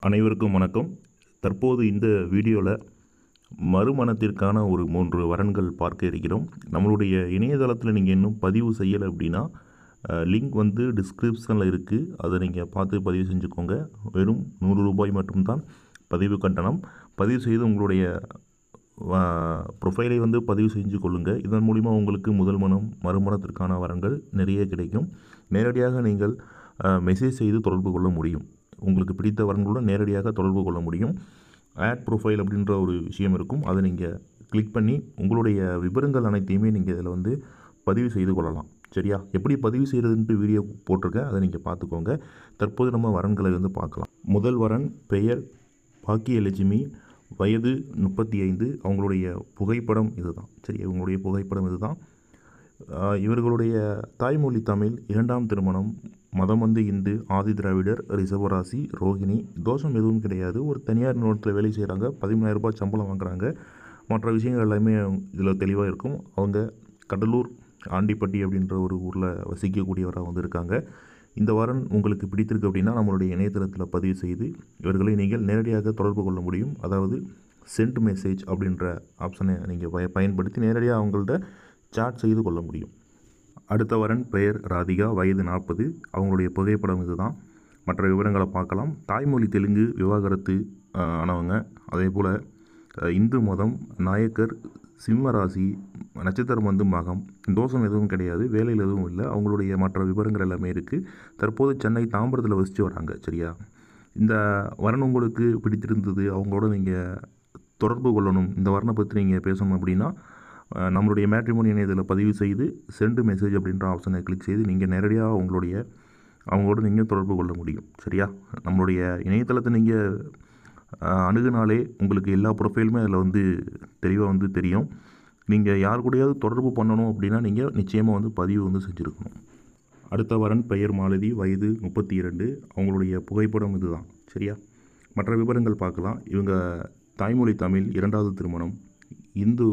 அனைவருக்கும் வணக்கம். தற்போது இந்த வீடியோவில் மறுமணத்திற்கான ஒரு 3 வரன்கள் பார்க்க இருக்கிறோம். நம்மளுடைய இணையதளத்தில் நீங்கள் இன்னும் பதிவு செய்யலை அப்படின்னா லிங்க் வந்து டிஸ்கிரிப்ஷனில் இருக்குது. அதை நீங்கள் பார்த்து பதிவு செஞ்சுக்கோங்க. வெறும் ₹100 மட்டும்தான் பதிவு கட்டணம். பதிவு செய்து உங்களுடைய ப்ரொஃபைலை வந்து பதிவு செஞ்சு கொள்ளுங்கள். இதன் மூலிமா உங்களுக்கு முதல் மனம் மறுமணத்திற்கான வரன்கள் நிறைய கிடைக்கும். நேரடியாக நீங்கள் மெசேஜ் செய்து தொடர்பு கொள்ள முடியும். உங்களுக்கு பிடித்த வரன்களுடன் நேரடியாக தொடர்பு கொள்ள முடியும். ஆட் ப்ரொஃபைல் அப்படின்ற ஒரு விஷயம் இருக்கும். அதை நீங்கள் கிளிக் பண்ணி உங்களுடைய விவரங்கள் அனைத்தையுமே நீங்கள் இதில் வந்து பதிவு செய்து கொள்ளலாம். சரியா? எப்படி பதிவு செய்கிறதுன்ட்டு வீடியோ போட்டிருக்கேன், அதை நீங்கள் பார்த்துக்கோங்க. தற்போது நம்ம வரன்களை வந்து பார்க்கலாம். முதல் வரன் பெயர் பாக்கியலட்சுமி, வயது 35. அவங்களுடைய புகைப்படம் இதுதான். சரி, இவங்களுடைய புகைப்படம் இதுதான். இவர்களுடைய தாய்மொழி தமிழ், 2ஆம் திருமணம், மதம் வந்து இந்து, ஆதி திராவிடர், ரிஷபராசி, ரோகிணி. தோஷம் எதுவும் கிடையாது. ஒரு தனியார் நிறுவனத்தில் வேலை செய்கிறாங்க. ₹13,000 சம்பளம் வாங்குகிறாங்க. மற்ற விஷயங்கள் எல்லாமே இதில் தெளிவாக இருக்கும். அவங்க கடலூர் ஆண்டிப்பட்டி அப்படின்ற ஒரு ஊரில் வசிக்கக்கூடியவராக வந்து இருக்காங்க. இந்த வரன் உங்களுக்கு பிடித்திருக்கு அப்படின்னா நம்மளுடைய இணையதளத்தில் பதிவு செய்து இவர்களை நீங்கள் நேரடியாக தொடர்பு கொள்ள முடியும். அதாவது சென்ட் மெசேஜ் அப்படின்ற ஆப்ஷனை நீங்கள் பயன்படுத்தி நேரடியாக அவங்கள்ட்ட சாட் செய்து கொள்ள முடியும். அடுத்த வரன் பெயர் ராதிகா, வயது 40. அவங்களுடைய புகைப்படம் இதுதான். மற்ற விவரங்களை பார்க்கலாம். தாய்மொழி தெலுங்கு, விவாகரத்து ஆனவங்க. அதே போல் இந்து மதம், நாயக்கர், சிம்ம ராசி, நட்சத்திரம் வந்து மகம். தோஷம் எதுவும் கிடையாது. வேலையில் எதுவும் இல்லை. அவங்களுடைய மற்ற விவரங்கள் எல்லாமே இருக்குது. தற்போது சென்னை தாம்பரத்தில் வசித்து வராங்க. சரியா? இந்த வரன் உங்களுக்கு பிடித்திருந்தது, அவங்களோட நீங்கள் தொடர்பு கொள்ளணும், இந்த வரனை பற்றி நீங்கள் பேசணும் அப்படின்னா நம்மளுடைய மேட்ரிமோனி இணையத்தில் பதிவு செய்து சென்ட் மெசேஜ் அப்படின்ற ஆப்ஷனை கிளிக் செய்து நீங்கள் நேரடியாக அவங்களோட நீங்கள் தொடர்பு கொள்ள முடியும். சரியா? நம்மளுடைய இணையதளத்தை நீங்கள் அணுகுனாலே உங்களுக்கு எல்லா ப்ரொஃபைலுமே அதில் வந்து தெளிவாக வந்து தெரியும். நீங்கள் யார் கூடயாவது தொடர்பு பண்ணணும் அப்படின்னா நீங்கள் நிச்சயமாக வந்து பதிவு வந்து செஞ்சுருக்கணும். அடுத்த வரன் பெயர் மாலதி, வயது 32. அவங்களுடைய புகைப்படம் இதுதான். சரியா? மற்ற விவரங்கள் பார்க்கலாம். இவங்க தாய்மொழி தமிழ், 2வது திருமணம், இந்து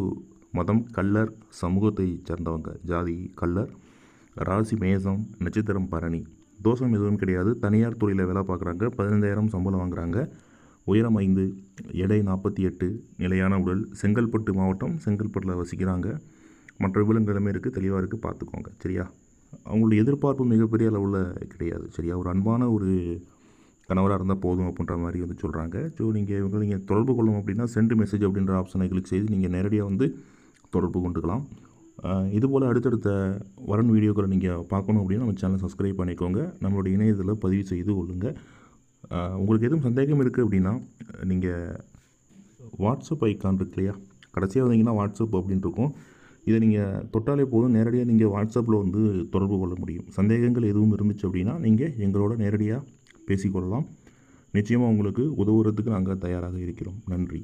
மதம், கள்ளர் சமூகத்தை சேர்ந்தவங்க, ஜாதி கள்ளர், ராசி மேசம், நட்சத்திரம் பரணி. தோஷம் எதுவும் கிடையாது. தனியார் துறையில் வேலை பார்க்குறாங்க. 15,000 சம்பளம் வாங்குகிறாங்க. உயரம் 5, எடை 48, நிலையான உடல். செங்கல்பட்டு மாவட்டம், செங்கல்பட்டில் வசிக்கிறாங்க. மற்ற விவரங்களுமே இருக்குது, தெளிவாக இருக்குது, பார்த்துக்கோங்க. சரியா? அவங்களுடைய எதிர்பார்ப்பு மிகப்பெரிய அளவில் கிடையாது. சரியா? ஒரு அன்பான ஒரு கணவராக இருந்தால் போதும் அப்படின்ற மாதிரி வந்து சொல்கிறாங்க. ஸோ நீங்கள் தொடர்பு கொள்ளணும் அப்படின்னா சென்ட் மெசேஜ் அப்படின்ற ஆப்ஷனை கிளிக் செய்து நீங்கள் நேரடியாக வந்து தொடர்பு கொண்டுக்கலாம். இதுபோல் அடுத்தடுத்த வரன் வீடியோக்களை நீங்கள் பார்க்கணும் அப்படின்னா நம்ம சேனலை சப்ஸ்கிரைப் பண்ணிக்கோங்க. நம்மளுடைய இணையத்தில் பதிவு செய்து கொள்ளுங்கள். உங்களுக்கு எதுவும் சந்தேகம் இருக்குது அப்படின்னா நீங்கள் வாட்ஸ்அப் ஐக்கான் இருக்கு இல்லையா, கடைசியாக வந்தீங்கன்னா வாட்ஸ்அப் அப்படின்ட்டு இருக்கும். இதை நீங்கள் தொட்டாலே போதும், நேரடியாக நீங்கள் வாட்ஸ்அப்பில் வந்து தொடர்பு கொள்ள முடியும். சந்தேகங்கள் எதுவும் இருந்துச்சு அப்படின்னா நீங்கள் எங்களோட நேரடியாக பேசிக்கொள்ளலாம். நிச்சயமாக உங்களுக்கு உதவுறதுக்கு நாங்கள் தயாராக இருக்கிறோம். நன்றி.